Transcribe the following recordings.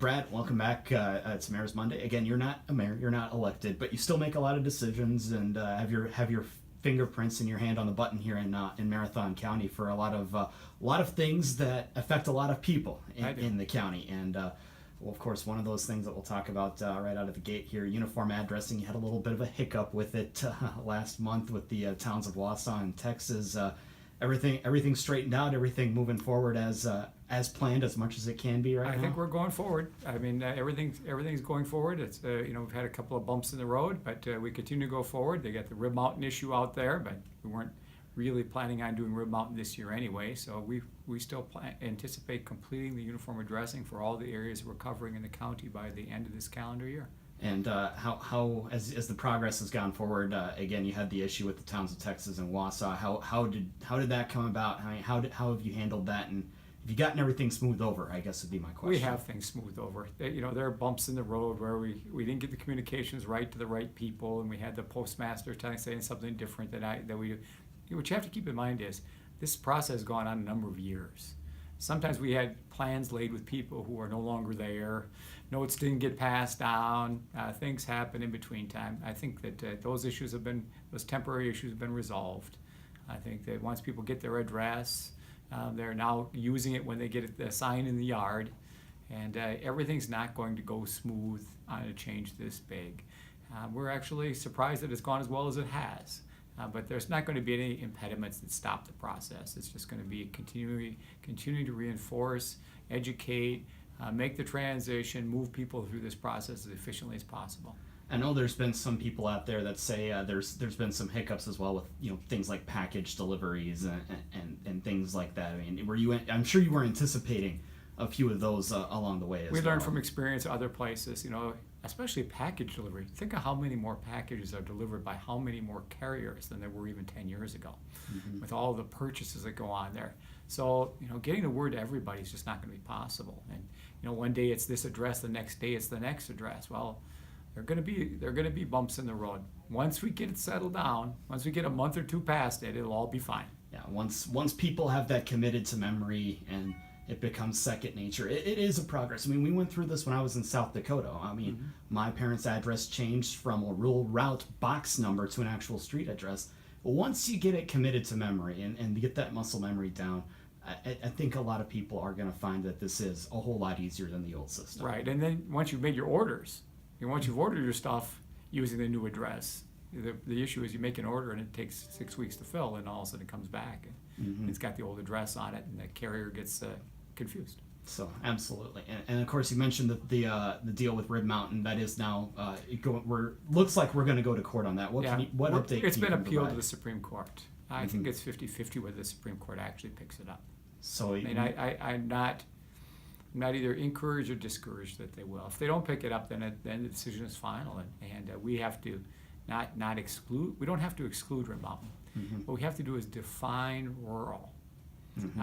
Brad, welcome back. It's Mayor's Monday. Again, you're not a mayor, you're not elected, but you still make a lot of decisions and have your fingerprints and your hand on the button here in Marathon County for a lot of things that affect a lot of people in the county. And well, of course, one of those things that we'll talk about right out of the gate here, uniform addressing. You had a little bit of a hiccup with it last month with the towns of Wausau and Texas. Everything straightened out, everything moving forward as planned as much as it can be right now? I think we're going forward. I mean, everything's going forward. It's we've had a couple of bumps in the road, but we continue to go forward. They got the Rib Mountain issue out there, but we weren't really planning on doing Rib Mountain this year anyway. So we still anticipate completing the uniform addressing for all the areas we're covering in the county by the end of this calendar year. And how as the progress has gone forward, again, you had the issue with the towns of Texas and Wausau. How did that come about? I mean, how have you handled that, and have you gotten everything smoothed over? I guess would be my question. We have things smoothed over. There are bumps in the road where we didn't get the communications right to the right people, and we had the postmaster saying something different that we. What you have to keep in mind is this process has gone on a number of years. Sometimes we had plans laid with people who are no longer there. Notes didn't get passed down. Things happen in between time. I think that those temporary issues have been resolved. I think that once people get their address, they're now using it when they get the sign in the yard, and everything's not going to go smooth on a change this big. We're actually surprised that it's gone as well as it has. But there's not going to be any impediments that stop the process. It's just going to be continuing to reinforce, educate, make the transition, move people through this process as efficiently as possible. I know there's been some people out there that say there's been some hiccups as well with things like package deliveries and things like that. I mean, I'm sure you were anticipating a few of those along the way as well. We learned from experience other places, especially package delivery. Think of how many more packages are delivered by how many more carriers than there were even 10 years ago, with all the purchases that go on there. So, getting the word to everybody is just not going to be possible. And, one day it's this address, the next day it's the next address. Well, there are going to be bumps in the road. Once we get it settled down, once we get a month or two past it, it'll all be fine. Yeah, once people have that committed to memory and it becomes second nature. It is a progress. I mean, we went through this when I was in South Dakota. I mean, my parents' address changed from a rural route box number to an actual street address. But once you get it committed to memory and get that muscle memory down, I think a lot of people are going to find that this is a whole lot easier than the old system. Right, and then once you've made your orders, once you've ordered your stuff using the new address, the issue is you make an order and it takes 6 weeks to fill, and all of a sudden it comes back and it's got the old address on it, and the carrier gets confused. So absolutely, and of course you mentioned that the deal with Rib Mountain that is now looks like we're going to go to court on that. What update? It's been appealed to the Supreme Court. I think it's 50-50 whether the Supreme Court actually picks it up. So I'm not either encouraged or discouraged that they will. If they don't pick it up, then the decision is final, and we have to not exclude. We don't have to exclude Rib Mountain. What we have to do is define rural.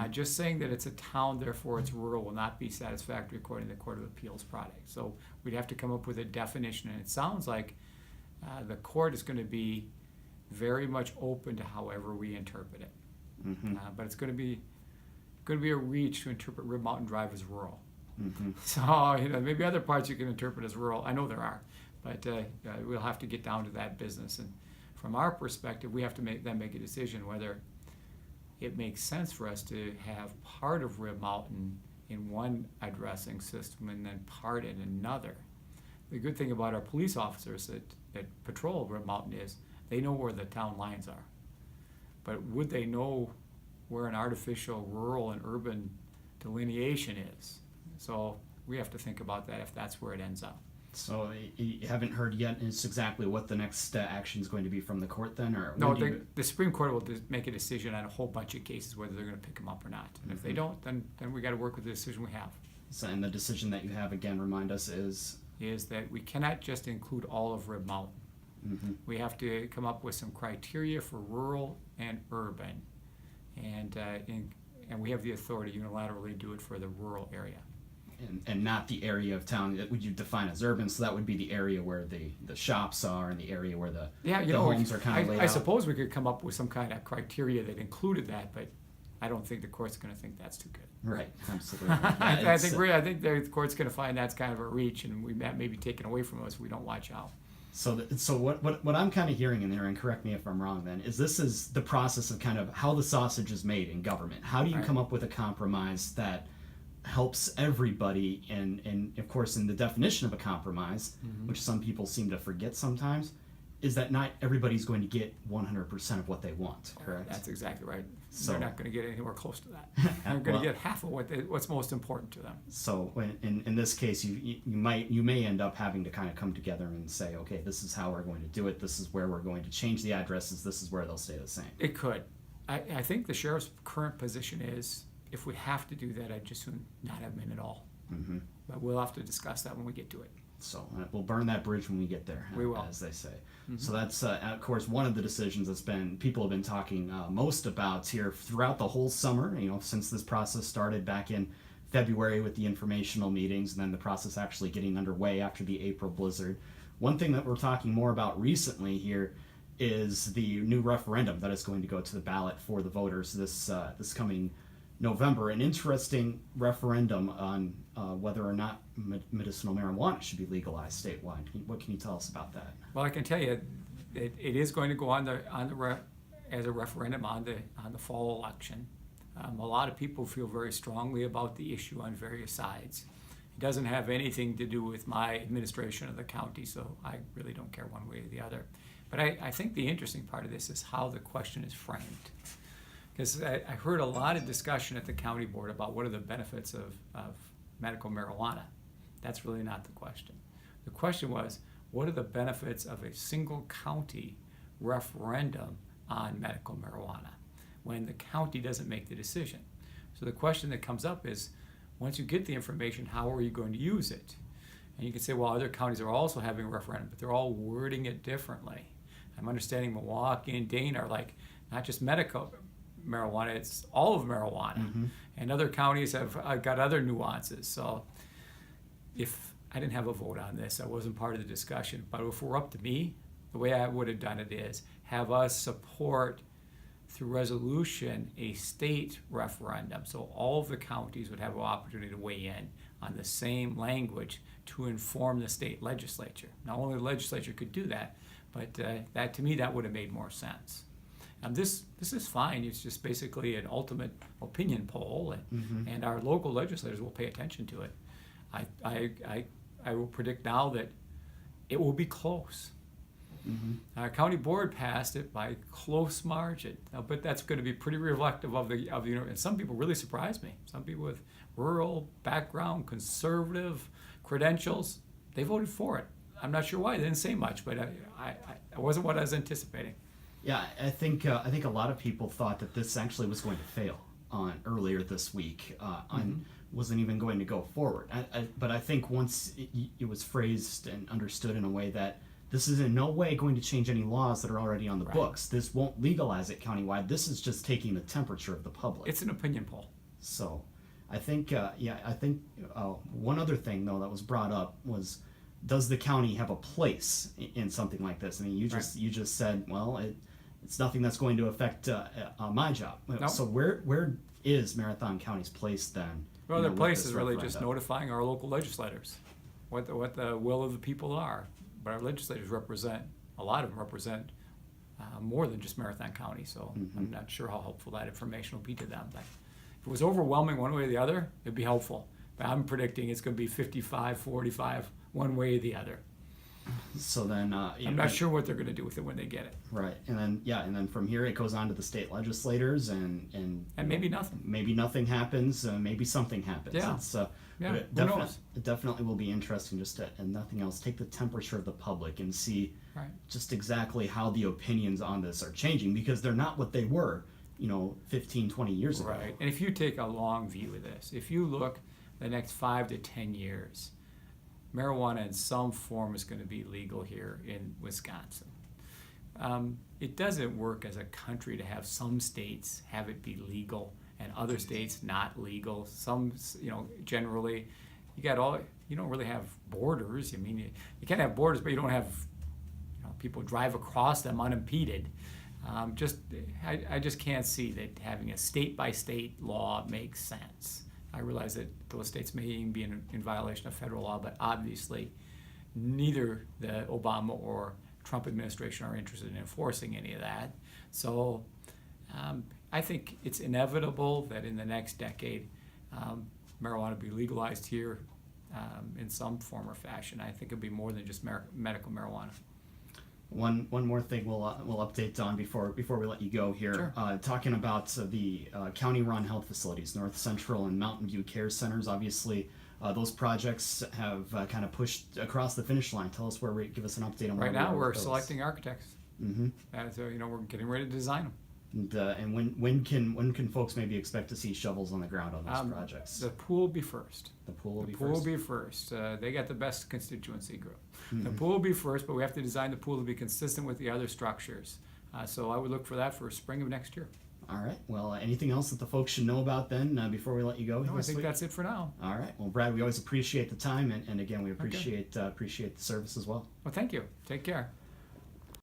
Just saying that it's a town, therefore it's rural, will not be satisfactory according to the Court of Appeals product. So we'd have to come up with a definition, and it sounds like the court is going to be very much open to however we interpret it. But it's going to be a reach to interpret Rib Mountain Drive as rural. So maybe other parts you can interpret as rural. I know there are, but we'll have to get down to that business. And from our perspective, we have to make a decision whether it makes sense for us to have part of Rib Mountain in one addressing system and then part in another. The good thing about our police officers that patrol Rib Mountain is they know where the town lines are. But would they know where an artificial rural and urban delineation is? So we have to think about that if that's where it ends up. So you haven't heard yet it's exactly what the next action is going to be from the court then? Or no, the Supreme Court will make a decision on a whole bunch of cases whether they're going to pick them up or not. And if they don't, then we got to work with the decision we have. So, and the decision that you have, again, remind us, is that we cannot just include all of Rib Mountain. We have to come up with some criteria for rural and urban, and we have the authority to unilaterally do it for the rural area. And not the area of town that would you define as urban, so that would be the area where the shops are and the area where the homes are kind of laid out. I suppose we could come up with some kind of criteria that included that, but I don't think the court's going to think that's too good. Right, absolutely. I think the court's going to find that's kind of a reach, and that may be taken away from us if we don't watch out. So what I'm kind of hearing in there, and correct me if I'm wrong then, is this is the process of kind of how the sausage is made in government. How do you come up with a compromise that helps everybody, and of course in the definition of a compromise, which some people seem to forget sometimes, is that not everybody's going to get 100% of what they want, correct? That's exactly right. So, they're not going to get anywhere close to that. They're going to get half of what's most important to them. So in this case, you may end up having to kind of come together and say, okay, this is how we're going to do it. This is where we're going to change the addresses. This is where they'll stay the same. It could. I think the sheriff's current position is, if we have to do that, I'd just soon not have them in at all. Mm-hmm. But we'll have to discuss that when we get to it. So we'll burn that bridge when we get there, we will, as they say. Mm-hmm. So that's, of course, one of the decisions people have been talking most about here throughout the whole summer, since this process started back in February with the informational meetings, and then the process actually getting underway after the April blizzard. One thing that we're talking more about recently here is the new referendum that is going to go to the ballot for the voters this coming November. An interesting referendum on whether or not medicinal marijuana should be legalized statewide. What can you tell us about that? Well, I can tell you, it is going to go as a referendum on the fall election. A lot of people feel very strongly about the issue on various sides. It doesn't have anything to do with my administration of the county, so I really don't care one way or the other. But I think the interesting part of this is how the question is framed. Because I heard a lot of discussion at the county board about what are the benefits of medical marijuana. That's really not the question. The question was, what are the benefits of a single county referendum on medical marijuana when the county doesn't make the decision? So the question that comes up is, once you get the information, how are you going to use it? And you can say, well, other counties are also having a referendum, but they're all wording it differently. I'm understanding Milwaukee and Dane are like, not just medical marijuana, it's all of marijuana. Mm-hmm. And other counties have got other nuances. So if I didn't have a vote on this, I wasn't part of the discussion, but if it were up to me, the way I would have done it is have us support through resolution a state referendum. So all of the counties would have an opportunity to weigh in on the same language to inform the state legislature. Not only the legislature could do that, but that to me, that would have made more sense. This is fine. It's just basically an ultimate opinion poll, and our local legislators will pay attention to it. I will predict now that it will be close. Mm-hmm. Our county board passed it by close margin, but that's going to be pretty reflective of the and some people really surprised me. Some people with rural background, conservative credentials, they voted for it. I'm not sure why. They didn't say much, but it wasn't what I was anticipating. Yeah, I think a lot of people thought that this actually was going to fail earlier this week. Wasn't even going to go forward. But I think once it was phrased and understood in a way that this is in no way going to change any laws that are already on the books. This won't legalize it countywide. This is just taking the temperature of the public. It's an opinion poll. So I think, one other thing, though, that was brought up was, does the county have a place in something like this? I mean, you just said, well, it's nothing that's going to affect my job. No. So where is Marathon County's place then? Well, their place is really just notifying our local legislators what the will of the people are. But our legislators a lot of them represent more than just Marathon County. So I'm not sure how helpful that information will be to them. But if it was overwhelming one way or the other, it'd be helpful. But I'm predicting it's going to be 55-45 one way or the other. So then I'm not sure what they're going to do with it when they get it. Right, and then from here it goes on to the state legislators, and maybe nothing. Maybe nothing happens. Maybe something happens. Yeah. It definitely will be interesting just to, and nothing else, take the temperature of the public and see just exactly how the opinions on this are changing, because they're not what they were 15, 20 years ago. Right, and if you take a long view of this, if you look the next 5 to 10 years, marijuana in some form is going to be legal here in Wisconsin. It doesn't work as a country to have some states have it be legal and other states not legal. Some, generally, you don't really have borders. I mean, you can't have borders, but you don't have, people drive across them unimpeded. I just can't see that having a state-by-state law makes sense. I realize that those states may even be in violation of federal law, but obviously neither the Obama or Trump administration are interested in enforcing any of that. So I think it's inevitable that in the next decade, marijuana will be legalized here in some form or fashion. I think it'll be more than just medical marijuana. One more thing we'll update on before we let you go here. Sure. Talking about the county-run health facilities, North Central and Mountain View Care Centers. Obviously, those projects have kind of pushed across the finish line. Tell us give us an update on Right where we now, are we're with those. selecting architects. Mm-hmm. So we're getting ready to design them. And when can folks maybe expect to see shovels on the ground on those projects? The pool will be first. The pool will The be pool first. will be first. They got the best constituency group. Mm-hmm. The pool will be first, but we have to design the pool to be consistent with the other structures. So I would look for that for spring of next year. All right. Well, anything else that the folks should know about then before we let you go? No, I this think week? that's it for now. All right. Well, Brad, we always appreciate the time, and again, we appreciate the service as well. Well, thank you. Take care.